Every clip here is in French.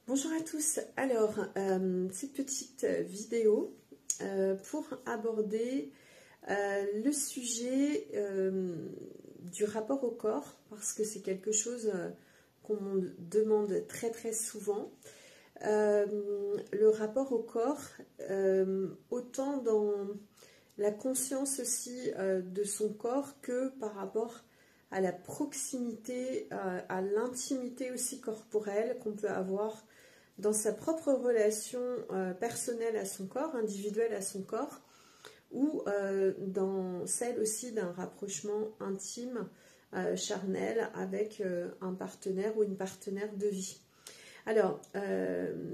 Bonjour à tous. Alors, cette petite vidéo pour aborder le sujet du rapport au corps, parce que c'est quelque chose qu'on me demande très souvent. Le rapport au corps, autant dans la conscience aussi de son corps que par rapport à la proximité, à l'intimité aussi corporelle qu'on peut avoir dans sa propre relation personnelle à son corps, individuelle à son corps, ou dans celle aussi d'un rapprochement intime, charnel, avec un partenaire ou une partenaire de vie. Alors,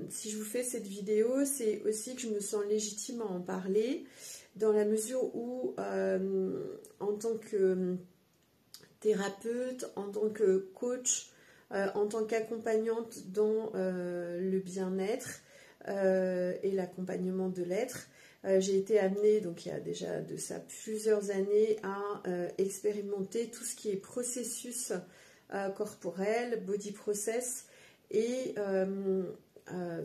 si je vous fais cette vidéo, c'est aussi que je me sens légitime à en parler, dans la mesure où, en tant que thérapeute, en tant que coach, en tant qu'accompagnante dans le bien-être et l'accompagnement de l'être, j'ai été amenée, donc il y a déjà de ça plusieurs années, à expérimenter tout ce qui est processus corporel, body process, et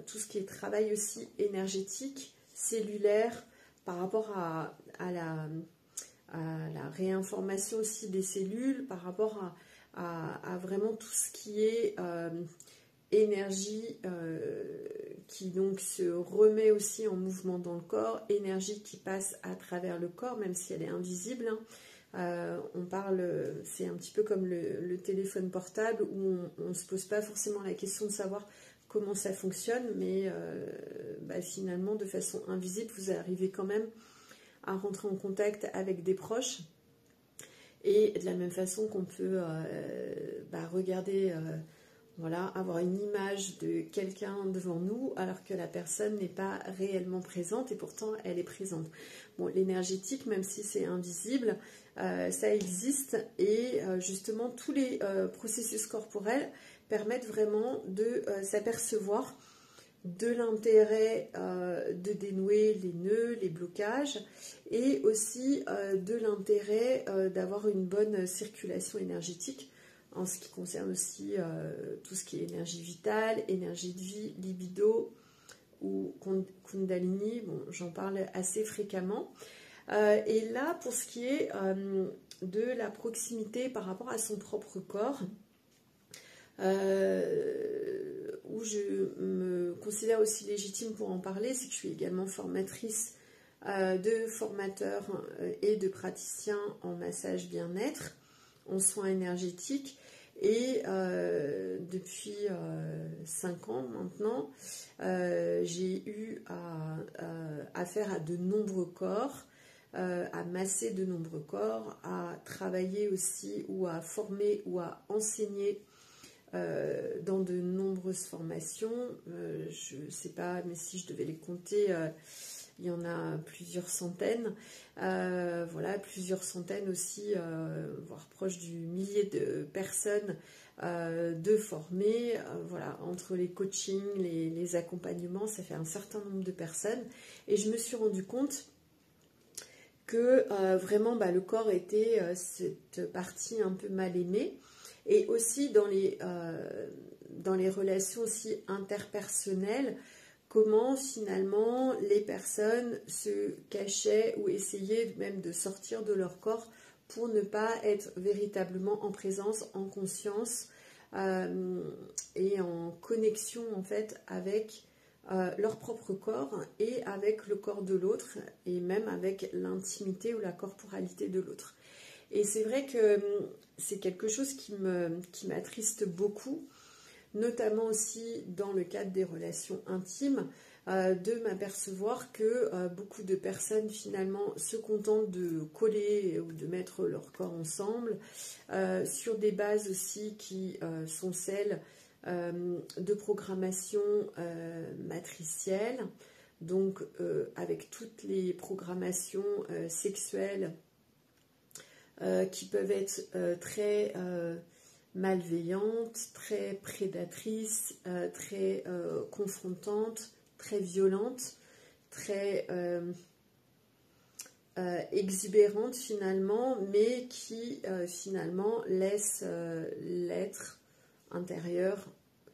tout ce qui est travail aussi énergétique, cellulaire, par rapport à la réinformation aussi des cellules, par rapport à vraiment tout ce qui est énergie qui donc se remet aussi en mouvement dans le corps, énergie qui passe à travers le corps, même si elle est invisible. On parle, c'est un petit peu comme le téléphone portable où on ne se pose pas forcément la question de savoir comment ça fonctionne, mais finalement de façon invisible, vous arrivez quand même à rentrer en contact avec des proches. Et de la même façon qu'on peut regarder, avoir une image de quelqu'un devant nous alors que la personne n'est pas réellement présente et pourtant elle est présente. Bon, l'énergétique, même si c'est invisible, ça existe, et justement tous les processus corporels permettent vraiment de s'apercevoir de l'intérêt de dénouer les nœuds, les blocages, et aussi de l'intérêt d'avoir une bonne circulation énergétique en ce qui concerne aussi tout ce qui est énergie vitale, énergie de vie, libido ou kundalini. Bon, j'en parle assez fréquemment. Et là, pour ce qui est de la proximité par rapport à son propre corps, où je me considère aussi légitime pour en parler, c'est que je suis également formatrice de formateurs et de praticiens en massage bien-être, en soins énergétiques, et depuis 5 ans maintenant, j'ai eu affaire à de nombreux corps, à masser de nombreux corps, à travailler aussi ou à former ou à enseigner dans de nombreuses formations. Je ne sais pas, mais si je devais les compter, il y en a plusieurs centaines. Plusieurs centaines aussi, voire proche du millier de personnes de former. Entre les coachings, les accompagnements, ça fait un certain nombre de personnes. Et je me suis rendu compte que vraiment le corps était cette partie un peu mal aimée. Et aussi dans les relations aussi interpersonnelles, comment finalement les personnes se cachaient ou essayaient même de sortir de leur corps pour ne pas être véritablement en présence, en conscience et en connexion en fait avec leur propre corps et avec le corps de l'autre, et même avec l'intimité ou la corporalité de l'autre. Et c'est vrai que c'est quelque chose qui m'attriste beaucoup, notamment aussi dans le cadre des relations intimes, de m'apercevoir que beaucoup de personnes finalement se contentent de coller ou de mettre leur corps ensemble sur des bases aussi qui sont celles de programmation matricielle, donc avec toutes les programmations sexuelles qui peuvent être très malveillantes, très prédatrices, très confrontantes, très violentes, très exubérantes finalement, mais qui finalement laissent l'être intérieur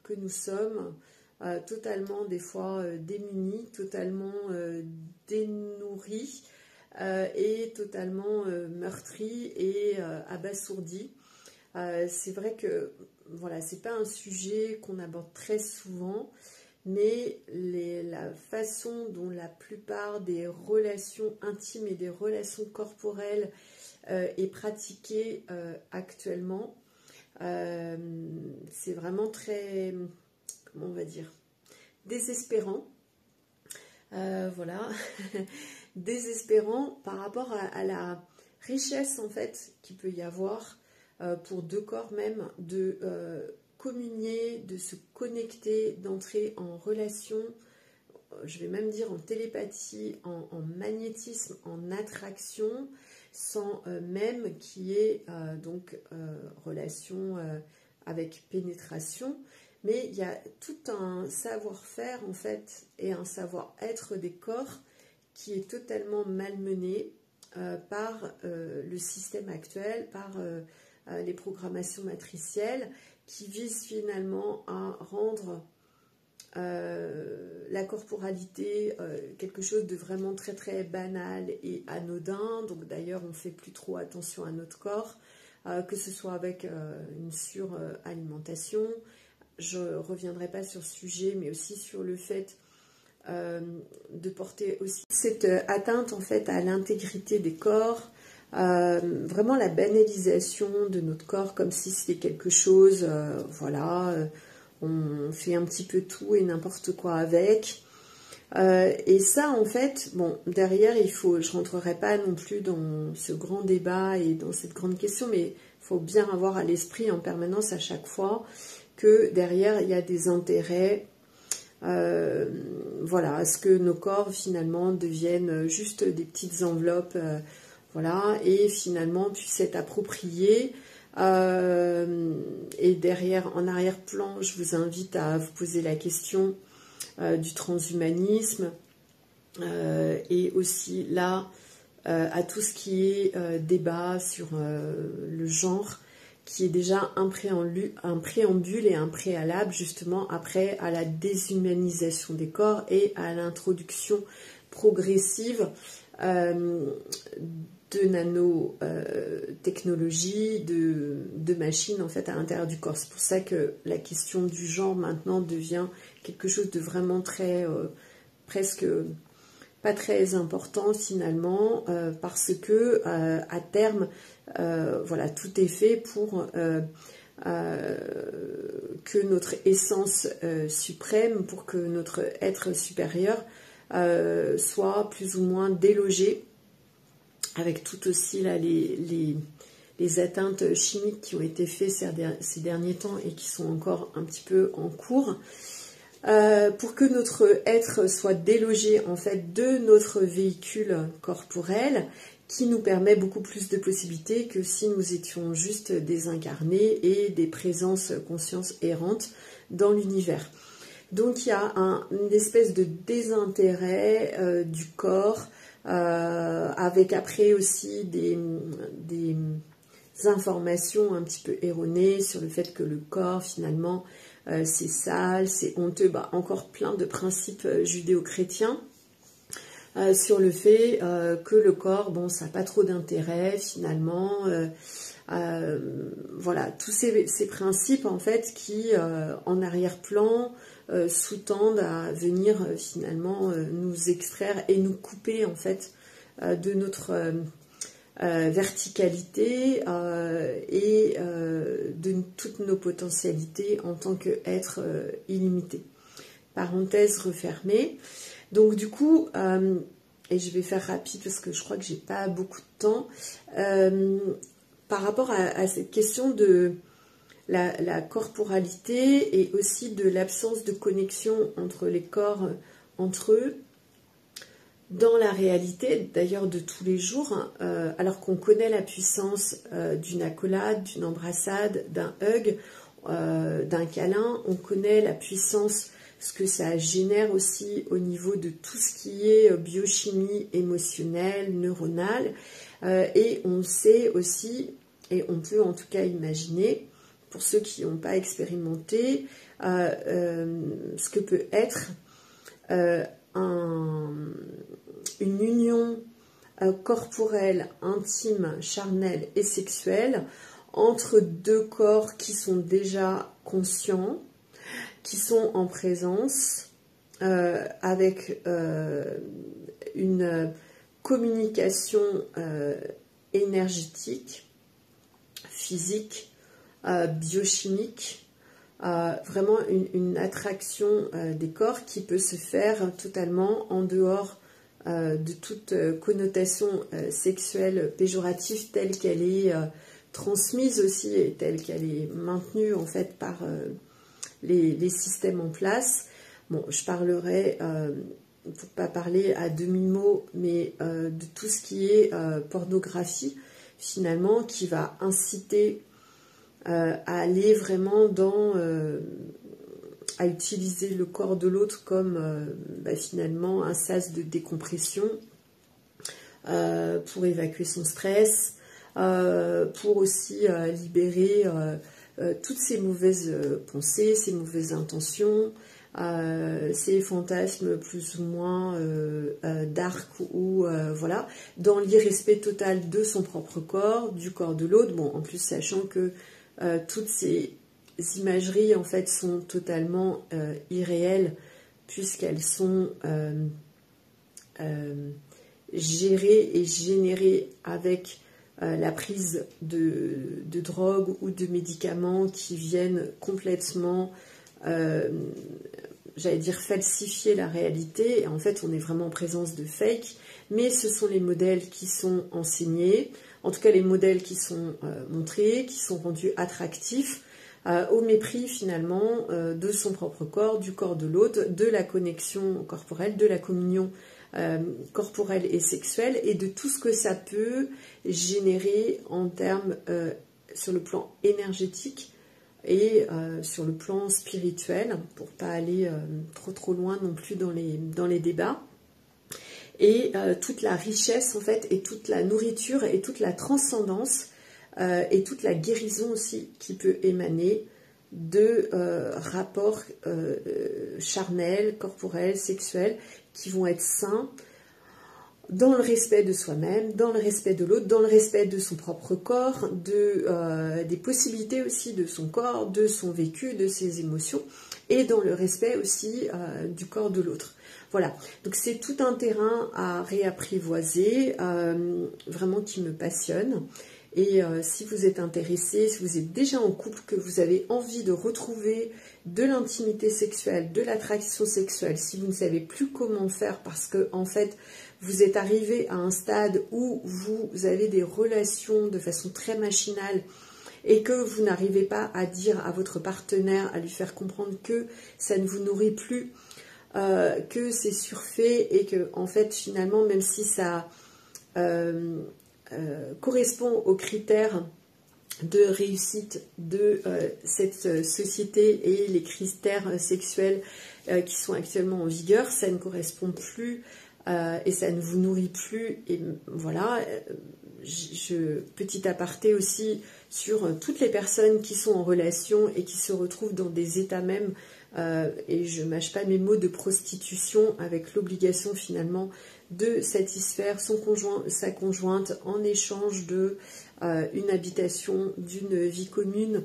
que nous sommes totalement des fois démunis, totalement dénourris et totalement meurtris et abasourdis. C'est vrai que voilà, c'est pas un sujet qu'on aborde très souvent, mais la façon dont la plupart des relations intimes et des relations corporelles est pratiquée actuellement, c'est vraiment très, comment on va dire, désespérant. Voilà, désespérant par rapport à la richesse en fait qu'il peut y avoir pour deux corps même de communier, de se connecter, d'entrer en relation, je vais même dire en télépathie, en magnétisme, en attraction, sans même qu'il y ait donc relation avec pénétration. Mais il y a tout un savoir-faire en fait et un savoir-être des corps qui est totalement malmené par le système actuel, par les programmations matricielles qui visent finalement à rendre la corporalité quelque chose de vraiment très très banal et anodin. Donc d'ailleurs on ne fait plus trop attention à notre corps, que ce soit avec une suralimentation. Je ne reviendrai pas sur ce sujet, mais aussi sur le fait de porter aussi cette atteinte en fait à l'intégrité des corps, vraiment la banalisation de notre corps comme si c'était quelque chose, voilà, on fait un petit peu tout et n'importe quoi avec. Et ça en fait, bon, derrière il faut, je ne rentrerai pas non plus dans ce grand débat et dans cette grande question, mais il faut bien avoir à l'esprit en permanence à chaque fois que derrière il y a des intérêts, voilà, à ce que nos corps finalement deviennent juste des petites enveloppes, voilà, et finalement puissent être appropriés. Et derrière, en arrière-plan, je vous invite à vous poser la question du transhumanisme et aussi là à tout ce qui est débat sur le genre, qui est déjà un préambule et un préalable justement après à la déshumanisation des corps et à l'introduction progressive de nanotechnologie, de machines en fait à l'intérieur du corps. C'est pour ça que la question du genre maintenant devient quelque chose de vraiment très, presque pas très important finalement, parce que à terme, voilà, tout est fait pour que notre essence suprême, pour que notre être supérieur soit plus ou moins délogé, avec tout aussi là, les atteintes chimiques qui ont été faites ces derniers temps et qui sont encore un petit peu en cours, pour que notre être soit délogé en fait de notre véhicule corporel, qui nous permet beaucoup plus de possibilités que si nous étions juste désincarnés et des présences conscience errantes dans l'univers. Donc il y a une espèce de désintérêt du corps, avec après aussi des informations un petit peu erronées sur le fait que le corps finalement c'est sale, c'est honteux, bah, encore plein de principes judéo-chrétiens sur le fait que le corps, bon, ça n'a pas trop d'intérêt finalement, voilà, tous ces principes en fait qui en arrière-plan sous-tendent à venir finalement nous extraire et nous couper en fait de notre verticalité et de toutes nos potentialités en tant qu'être illimité. Parenthèse refermée. Donc du coup, et je vais faire rapide parce que je crois que j'ai pas beaucoup de temps, par rapport à cette question de la corporalité et aussi de l'absence de connexion entre les corps, entre eux, dans la réalité d'ailleurs de tous les jours, alors qu'on connaît la puissance d'une accolade, d'une embrassade, d'un hug, d'un câlin, on connaît la puissance, ce que ça génère aussi au niveau de tout ce qui est biochimie émotionnelle, neuronale, et on sait aussi, et on peut en tout cas imaginer, pour ceux qui n'ont pas expérimenté, ce que peut être une union corporelle, intime, charnelle et sexuelle entre deux corps qui sont déjà conscients, qui sont en présence, avec une communication énergétique, physique, biochimique, vraiment une attraction des corps qui peut se faire totalement en dehors de toute connotation sexuelle péjorative telle qu'elle est transmise aussi et telle qu'elle est maintenue en fait par les systèmes en place. Bon, je parlerai, pour pas parler à demi-mot, mais de tout ce qui est pornographie, finalement, qui va inciter à aller vraiment dans... à utiliser le corps de l'autre comme finalement un sas de décompression pour évacuer son stress, pour aussi libérer toutes ces mauvaises pensées, ces mauvaises intentions, ces fantasmes plus ou moins dark ou voilà, dans l'irrespect total de son propre corps, du corps de l'autre. Bon, en plus sachant que toutes ces imageries en fait sont totalement irréelles puisqu'elles sont gérées et générées avec la prise de drogue ou de médicaments qui viennent complètement j'allais dire falsifier la réalité, et en fait on est vraiment en présence de fake, mais ce sont les modèles qui sont enseignés, en tout cas les modèles qui sont montrés, qui sont rendus attractifs, au mépris finalement de son propre corps, du corps de l'autre, de la connexion corporelle, de la communion corporelle et sexuelle, et de tout ce que ça peut générer en termes sur le plan énergétique et sur le plan spirituel, pour pas aller trop loin non plus dans les débats. Et toute la richesse en fait, et toute la nourriture, et toute la transcendance, et toute la guérison aussi qui peut émaner de rapports charnels, corporels, sexuels, qui vont être sains, dans le respect de soi-même, dans le respect de l'autre, dans le respect de son propre corps, des possibilités aussi de son corps, de son vécu, de ses émotions, et dans le respect aussi du corps de l'autre. Voilà, donc c'est tout un terrain à réapprivoiser, vraiment qui me passionne. Et si vous êtes intéressé, si vous êtes déjà en couple, que vous avez envie de retrouver de l'intimité sexuelle, de l'attraction sexuelle, si vous ne savez plus comment faire parce que en fait vous êtes arrivé à un stade où vous avez des relations de façon très machinale et que vous n'arrivez pas à dire à votre partenaire, à lui faire comprendre que ça ne vous nourrit plus, que c'est surfait et que en fait finalement même si ça correspond aux critères de réussite de cette société et les critères sexuels qui sont actuellement en vigueur, ça ne correspond plus et ça ne vous nourrit plus. Et voilà, petit aparté aussi sur toutes les personnes qui sont en relation et qui se retrouvent dans des états même, et je mâche pas mes mots, de prostitution, avec l'obligation finalement de satisfaire son conjoint, sa conjointe, en échange de une habitation, d'une vie commune,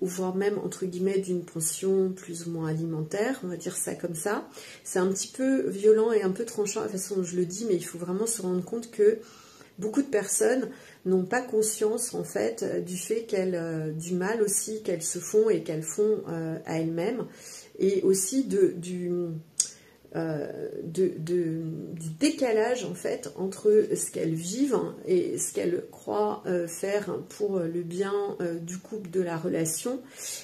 ou voire même entre guillemets d'une pension plus ou moins alimentaire, on va dire ça comme ça. C'est un petit peu violent et un peu tranchant la façon dont je le dis, mais il faut vraiment se rendre compte que beaucoup de personnes n'ont pas conscience en fait du fait du mal aussi qu'elles se font et qu'elles font à elles-mêmes, et aussi du décalage en fait entre ce qu'elles vivent et ce qu'elles croient faire pour le bien du couple, de la relation,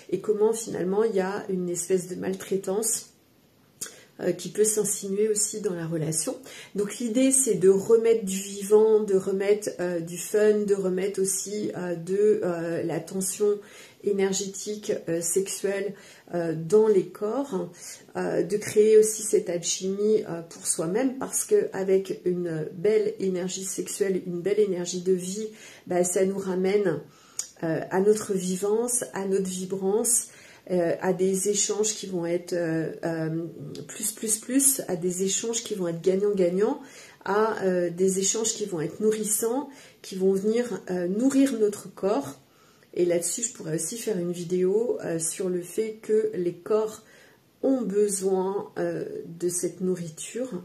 et comment finalement il y a une espèce de maltraitance qui peut s'insinuer aussi dans la relation. Donc l'idée c'est de remettre du vivant, de remettre du fun, de remettre aussi de la tension énergétique, sexuelle dans les corps, de créer aussi cette alchimie pour soi-même, parce qu'avec une belle énergie sexuelle, une belle énergie de vie, ça nous ramène à notre vivance, à notre vibrance, à des échanges qui vont être plus, à des échanges qui vont être gagnant-gagnant, à des échanges qui vont être nourrissants, qui vont venir nourrir notre corps. Et là-dessus, je pourrais aussi faire une vidéo sur le fait que les corps ont besoin de cette nourriture.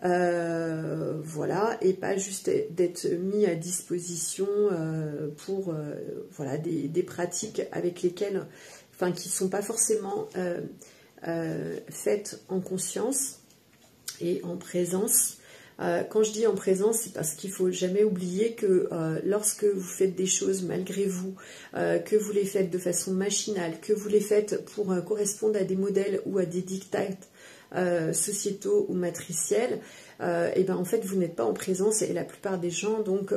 Voilà, et pas juste d'être mis à disposition pour voilà, des pratiques avec lesquelles, enfin, qui ne sont pas forcément faites en conscience et en présence. Quand je dis en présence, c'est parce qu'il ne faut jamais oublier que lorsque vous faites des choses malgré vous, que vous les faites de façon machinale, que vous les faites pour correspondre à des modèles ou à des dictats sociétaux ou matriciels, et ben en fait vous n'êtes pas en présence, et la plupart des gens donc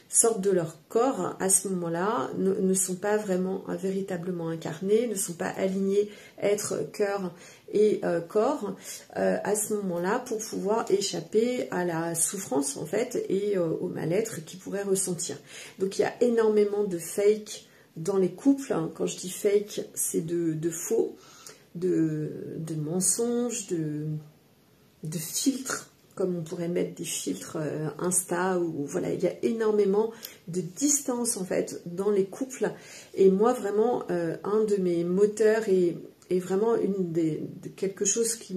sortent de leur corps à ce moment-là, ne sont pas vraiment véritablement incarnés, ne sont pas alignés être, cœur et corps à ce moment-là, pour pouvoir échapper à la souffrance en fait et au mal-être qu'ils pourraient ressentir. Donc il y a énormément de fake dans les couples. Quand je dis fake, c'est de faux, de mensonges, de filtres, comme on pourrait mettre des filtres Insta, ou voilà, il y a énormément de distance en fait dans les couples. Et moi vraiment, un de mes moteurs et vraiment quelque chose qui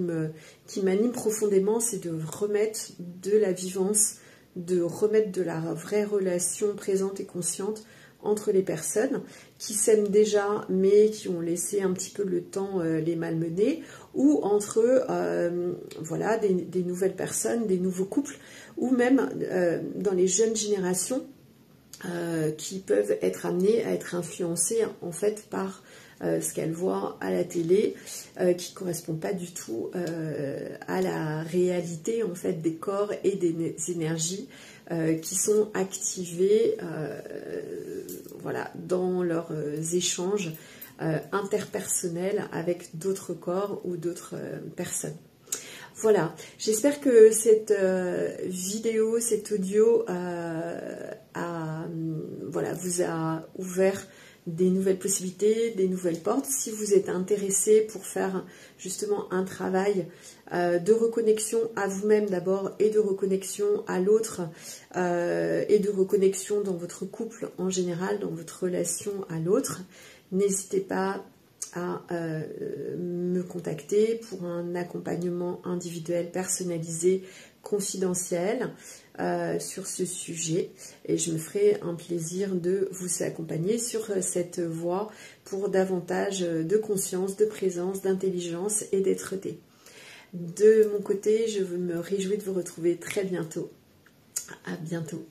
m'anime profondément, c'est de remettre de la vivance, de remettre de la vraie relation présente et consciente entre les personnes qui s'aiment déjà mais qui ont laissé un petit peu le temps les malmener, ou entre voilà, des nouvelles personnes, des nouveaux couples, ou même dans les jeunes générations qui peuvent être amenées à être influencées en fait par ce qu'elles voient à la télé, qui ne correspond pas du tout à la réalité en fait des corps et des énergies qui sont activées voilà, dans leurs échanges interpersonnels avec d'autres corps ou d'autres personnes. Voilà, j'espère que cette vidéo, cet audio voilà, vous a ouvert des nouvelles possibilités, des nouvelles portes. Si vous êtes intéressé pour faire justement un travail de reconnexion à vous-même d'abord, et de reconnexion à l'autre, et de reconnexion dans votre couple en général, dans votre relation à l'autre, n'hésitez pas à me contacter pour un accompagnement individuel, personnalisé, confidentiel sur ce sujet, et je me ferai un plaisir de vous accompagner sur cette voie pour davantage de conscience, de présence, d'intelligence et d'être-té. De mon côté, je me réjouis de vous retrouver très bientôt. À bientôt.